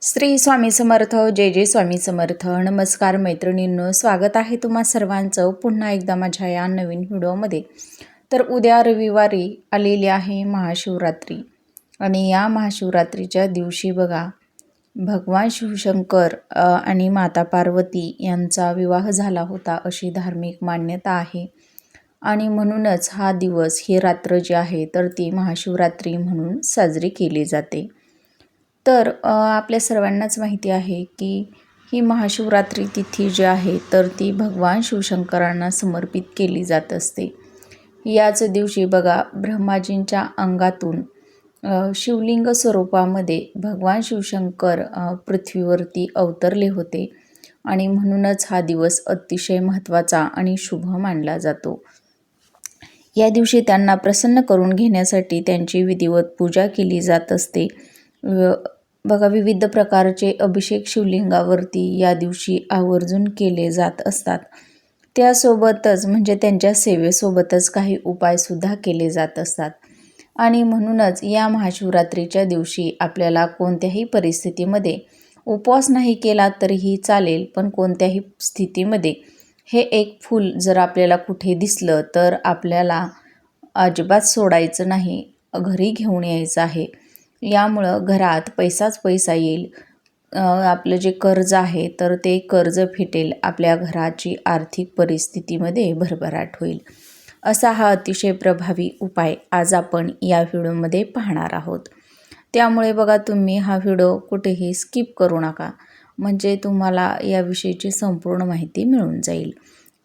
श्री स्वामी समर्थ. जय जय स्वामी समर्थ. नमस्कार मैत्रिणींनो, स्वागत आहे तुम्हा सर्वांचं पुन्हा एकदा माझ्या या नवीन व्हिडिओमध्ये. तर उद्या रविवारी आलेली आहे महाशिवरात्री आणि या महाशिवरात्रीच्या दिवशी बघा भगवान शिवशंकर आणि माता पार्वती यांचा विवाह झाला होता अशी धार्मिक मान्यता आहे. आणि म्हणूनच हा दिवस, ही रात्र जी आहे तर ती महाशिवरात्री म्हणून साजरी केली जाते. तर आपल्या सर्वांनाच माहिती आहे की ही महाशिवरात्री तिथी जी आहे तर ती भगवान शिवशंकरांना समर्पित केली जात असते. याच दिवशी बघा ब्रह्माजींच्या अंगातून शिवलिंग स्वरूपामध्ये भगवान शिवशंकर पृथ्वीवरती अवतरले होते आणि म्हणूनच हा दिवस अतिशय महत्त्वाचा आणि शुभ मानला जातो. या दिवशी त्यांना प्रसन्न करून घेण्यासाठी त्यांची विधिवत पूजा केली जात असते. बघा विविध प्रकारचे अभिषेक शिवलिंगावरती या दिवशी आवर्जून केले जात असतात. त्यासोबतच म्हणजे त्यांच्या सेवेसोबतच काही उपायसुद्धा केले जात असतात. आणि म्हणूनच या महाशिवरात्रीच्या दिवशी आपल्याला कोणत्याही परिस्थितीमध्ये उपवास नाही केला तरीही चालेल, पण कोणत्याही स्थितीमध्ये हे एक फूल जर आपल्याला कुठे दिसलं तर आपल्याला अजिबात सोडायचं नाही, घरी घेऊन यायचं आहे. यामुळं घरात पैसाच पैसा येईल. आपलं जे कर्ज आहे तर ते कर्ज फिटेल, आपल्या घराची आर्थिक परिस्थितीमध्ये भरभराट होईल. असा हा अतिशय प्रभावी उपाय आज आपण या व्हिडिओमध्ये पाहणार आहोत. त्यामुळे बघा तुम्ही हा व्हिडिओ कुठेही स्किप करू नका, म्हणजे तुम्हाला याविषयीची संपूर्ण माहिती मिळून जाईल.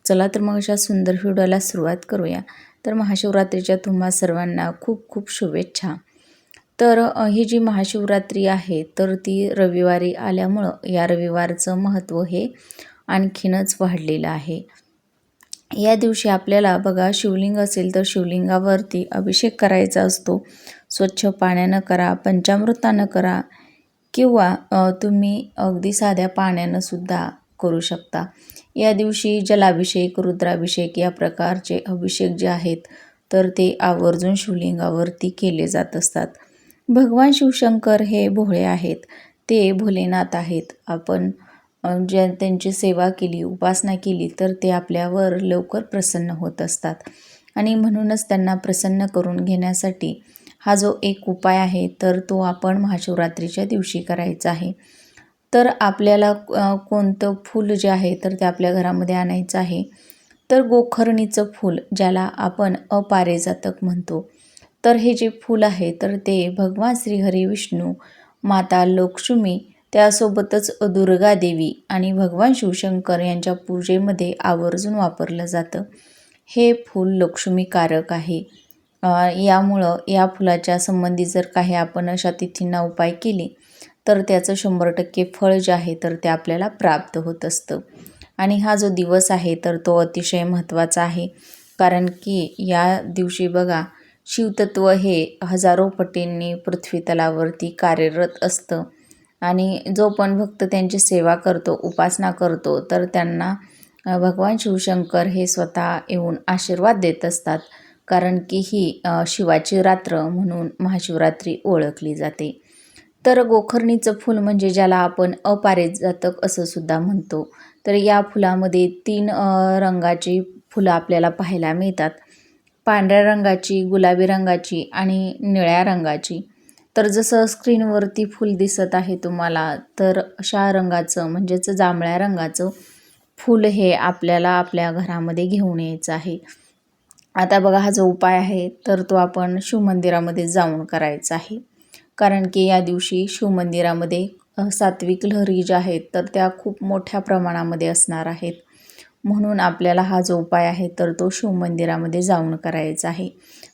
चला तर मग अशा सुंदर व्हिडिओला सुरुवात करूया. तर महाशिवरात्रीच्या तुम्हा सर्वांना खूप खूप शुभेच्छा. तर ही जी महाशिवरात्री आहे तर ती रविवारी आल्यामुळं या रविवारचं महत्त्व हे आणखीनच वाढलेलं आहे. या दिवशी आपल्याला बघा शिवलिंग असेल तर शिवलिंगावरती अभिषेक करायचा असतो. स्वच्छ पाण्यानं करा, पंचामृतानं करा किंवा तुम्ही अगदी साध्या पाण्यानंसुद्धा करू शकता. या दिवशी जलाभिषेक, रुद्राभिषेक या प्रकारचे अभिषेक जे आहेत तर ते आवर्जून शिवलिंगावरती केले जात असतात. भगवान शिवशंकर हे भोळे आहेत, ते भोलेनाथ आहेत. आपण ज्या त्यांची सेवा केली, उपासना केली तर ते आपल्यावर लवकर प्रसन्न होत असतात. आणि म्हणूनच त्यांना प्रसन्न करून घेण्यासाठी हा जो एक उपाय आहे तर तो आपण महाशिवरात्रीच्या दिवशी करायचा आहे. तर आपल्याला कोणतं फूल जे आहे तर ते आपल्या घरामध्ये आणायचं आहे. तर गोखरणीचं फूल, ज्याला आपण अपारिजातक म्हणतो, तर हे जे फूल आहे तर ते भगवान श्रीहरी विष्णू, माता लक्ष्मी, त्यासोबतच दुर्गा देवी आणि भगवान शिवशंकर यांच्या पूजेमध्ये आवर्जून वापरलं जातं. हे फूल लक्ष्मीकारक आहे. यामुळं या फुलाच्या संबंधी जर काही आपण अशा तिथींना उपाय केले तर त्याचं 100% फळ जे आहे तर ते आपल्याला प्राप्त होत असतं. आणि हा जो दिवस आहे तर तो अतिशय महत्त्वाचा आहे, कारण की या दिवशी बघा शिवतत्व हे हजारो पटींनी पृथ्वीतलावरती कार्यरत असतं. आणि जो पण भक्त त्यांची सेवा करतो, उपासना करतो, तर त्यांना भगवान शिवशंकर हे स्वतः येऊन आशीर्वाद देत असतात. कारण की ही शिवाची रात्र म्हणून महाशिवरात्री ओळखली जाते. तर गोखरणीचं फूल म्हणजे ज्याला आपण अपारिजातक असं सुद्धा म्हणतो, तर या फुलामध्ये 3 रंगाची फुलं आपल्याला पाहायला मिळतात. पांढऱ्या रंगाची, गुलाबी रंगाची आणि निळ्या रंगाची. तर जसं स्क्रीनवरती फूल दिसत आहे तुम्हाला, तर अशा रंगाचं म्हणजेच जांभळ्या रंगाचं फूल हे आपल्याला आपल्या घरामध्ये घेऊन यायचं आहे. आता बघा हा जो उपाय आहे तर तो आपण शिवमंदिरामध्ये जाऊन करायचा आहे. कारण की या दिवशी शिवमंदिरामध्ये सात्विक लहरी ज्या आहेत तर त्या खूप मोठ्या प्रमाणामध्ये असणार आहेत. म्हणून आपल्याला हा जो उपाय आहे तर तो शिवमंदिरामध्ये जाऊन करायचा आहे.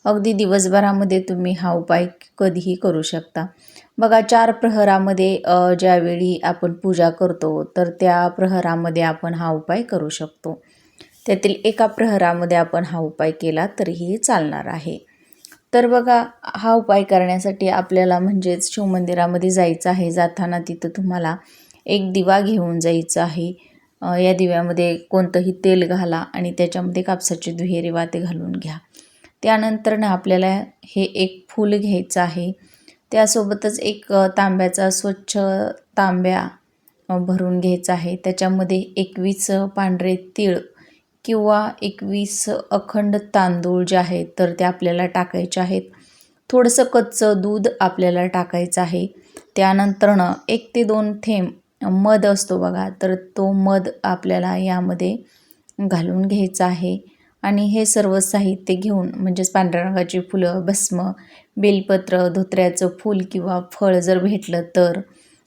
अगदी दिवसभरामध्ये तुम्ही हा उपाय कधीही करू शकता. बघा 4 प्रहरामध्ये ज्यावेळी आपण पूजा करतो तर त्या प्रहरामध्ये आपण हा उपाय करू शकतो. त्यातील एका प्रहरामध्ये आपण हा उपाय केला तरीही चालणार आहे. तर बघा हा उपाय करण्यासाठी आपल्याला म्हणजेच शिवमंदिरामध्ये जायचं आहे. जाताना तिथं तुम्हाला एक दिवा घेऊन जायचं आहे. या दिव्यामध्ये कोणतंही तेल घाला आणि त्याच्यामध्ये कापसाचे दुहेरी वाती घालून घ्या. त्यानंतर आपल्याला हे एक फूल घ्यायचं आहे. त्यासोबतच एक तांब्याचा स्वच्छ तांब्या भरून घ्यायचा आहे. त्याच्यामध्ये 21 पांढरे तीळ किंवा 21 अखंड तांदूळ जे आहेत तर ते आपल्याला टाकायचे आहेत. थोडंसं कच्चं दूध आपल्याला टाकायचं आहे. त्यानंतरनं 1 ते 2 थेंब मध असतो बघा, तर तो मध आपल्याला यामध्ये घालून घ्यायचा आहे. आणि हे सर्व साहित्य घेऊन म्हणजेच पांढऱ्या रंगाची फुलं, भस्म, बेलपत्र, धोत्र्याचं फूल किंवा फळ जर भेटलं तर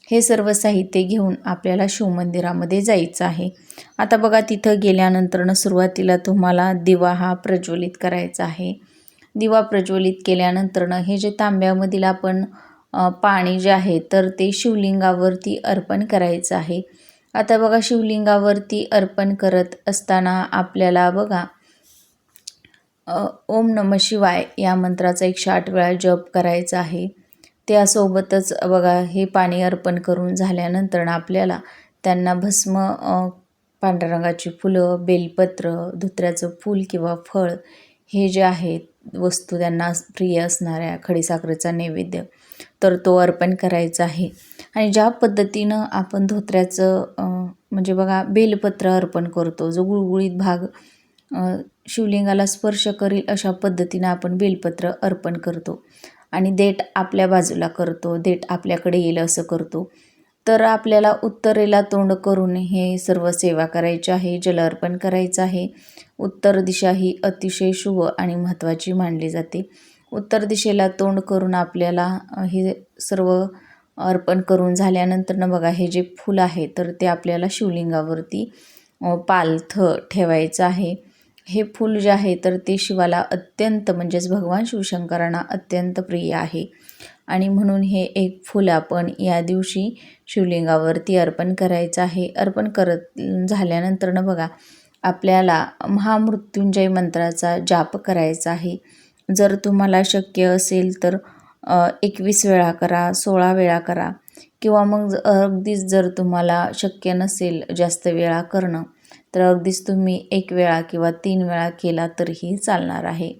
हे सर्व साहित्य घेऊन आपल्याला शिवमंदिरामध्ये जायचं आहे. आता बघा तिथं गेल्यानंतरनं सुरुवातीला तुम्हाला दिवा हा प्रज्वलित करायचा आहे. दिवा प्रज्वलित केल्यानंतरनं हे जे तांब्यामधील आपण पाणी जे आहे तर ते शिवलिंगावरती अर्पण करायचं आहे. आता बघा शिवलिंगावरती अर्पण करत असताना आपल्याला बघा ओम नमः शिवाय या मंत्राचा 108 वेळा जप करायचा आहे. त्यासोबतच बघा हे पाणी अर्पण करून झाल्यानंतर आपल्याला त्यांना भस्म, पांढऱ्या रंगाची फुलं, बेलपत्र, धोत्र्याचं फूल किंवा फळ हे जे आहेत वस्तू त्यांना प्रिय असणाऱ्या खडीसाखरेचा नैवेद्य तर तो अर्पण करायचा आहे. आणि ज्या पद्धतीनं आपण धोत्र्याचं म्हणजे बघा बेलपत्र अर्पण करतो, जो गुळगुळीत भाग शिवलिंगाला स्पर्श करील अशा पद्धतीनं आपण बेलपत्र अर्पण करतो. आणि देठ आपल्या बाजूला करतो, देठ आपल्याकडे येईल असं करतो. तर आपल्याला उत्तरेला तोंड करून हे सर्व सेवा करायची आहे, जल अर्पण करायचं आहे. उत्तर दिशा ही अतिशय शुभ आणि महत्त्वाची मानली जाते. उत्तर दिशेला तोंड करून आपल्याला हे सर्व अर्पण करून झाल्यानंतरनं बघा हे जे फूल आहे तर ते आपल्याला शिवलिंगावरती पालथं ठेवायचं आहे. हे फूल जे आहे तर ते शिवाला अत्यंत म्हणजेच भगवान शिवशंकरांना अत्यंत प्रिय आहे. आणि म्हणून हे एक फूल आपण या दिवशी शिवलिंगावरती अर्पण करायचं आहे. अर्पण करत झाल्यानंतरनं बघा आपल्याला महामृत्युंजय मंत्राचा जाप करायचा आहे. जर तुम्हाला शक्य असेल तर 21 वेळा करा, 16 वेळा करा किंवा मग अगदीच जर तुम्हाला शक्य नसेल जास्त वेळा करणं तर अगदीच तुम्ही 1 वेळा किंवा 3 वेळा केला तरीही चालणार आहे.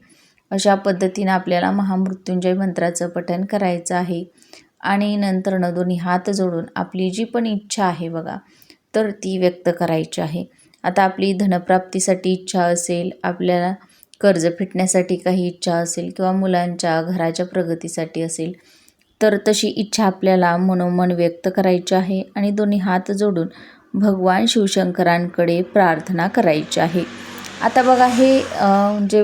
अशा पद्धतीनं आपल्याला महामृत्युंजय मंत्राचं पठण करायचं आहे. आणि नंतरनं दोन्ही हात जोडून आपली जी पण इच्छा आहे बघा तर ती व्यक्त करायची आहे. आता आपली धनप्राप्तीसाठी इच्छा असेल, आपल्याला कर्ज फिटण्यासाठी काही इच्छा असेल किंवा मुलांच्या घराच्या प्रगतीसाठी असेल तर तशी इच्छा आपल्याला मनोमन व्यक्त करायची आहे. आणि दोन्ही हात जोडून भगवान शिवशंकरांकडे प्रार्थना करायची आहे. आता बघा हे जे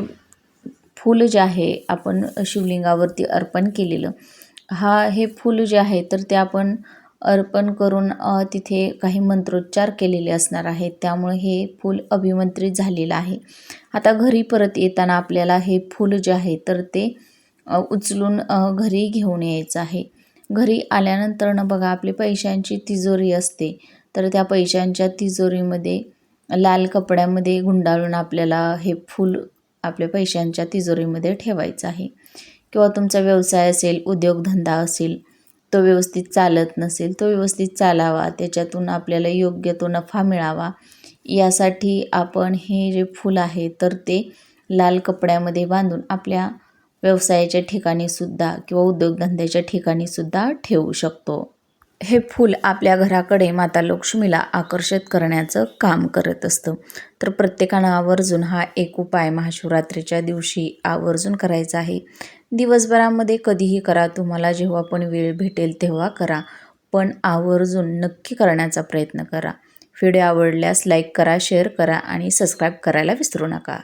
फूल जे आहे आपण शिवलिंगावरती अर्पण केलेलं हे फूल जे आहे तर ते आपण अर्पण करून तिथे काही मंत्रोच्चार केलेले असणार आहेत, त्यामुळे हे फूल अभिमंत्रित झालेलं आहे. आता घरी परत येताना आपल्याला हे फूल जे आहे तर ते उचलून घरी घेऊन यायचं आहे. घरी आल्यानंतरनं बघा आपली पैशांची तिजोरी असते तर त्या पैशांच्या तिजोरीमध्ये लाल कपड्यामध्ये गुंडाळून आपल्याला हे फूल आपल्या पैशांच्या तिजोरीमध्ये ठेवायचं आहे. किंवा तुमचा व्यवसाय असेल, उद्योगधंदा असेल, तो व्यवस्थित चालत नसेल, तो व्यवस्थित चालावा, त्याच्यातून आपल्याला योग्य तो नफा मिळावा यासाठी आपण हे जे फूल आहे तर ते लाल कपड्यामध्ये बांधून आपल्या व्यवसायाच्या ठिकाणीसुद्धा किंवा उद्योगधंद्याच्या ठिकाणीसुद्धा ठेवू शकतो. हे फूल आपल्या घराकडे माता लक्ष्मीला आकर्षित करण्याचं काम करत असतं. तर प्रत्येकानं आवर्जून हा एक उपाय महाशिवरात्रीच्या दिवशी आवर्जून करायचा आहे. दिवसभरामध्ये कधीही करा, तुम्हाला जेव्हा पण वेळ भेटेल तेव्हा करा, पण आवर्जून नक्की करण्याचा प्रयत्न करा. व्हिडिओ आवडल्यास लाईक करा, शेअर करा आणि सबस्क्राईब करायला विसरू नका.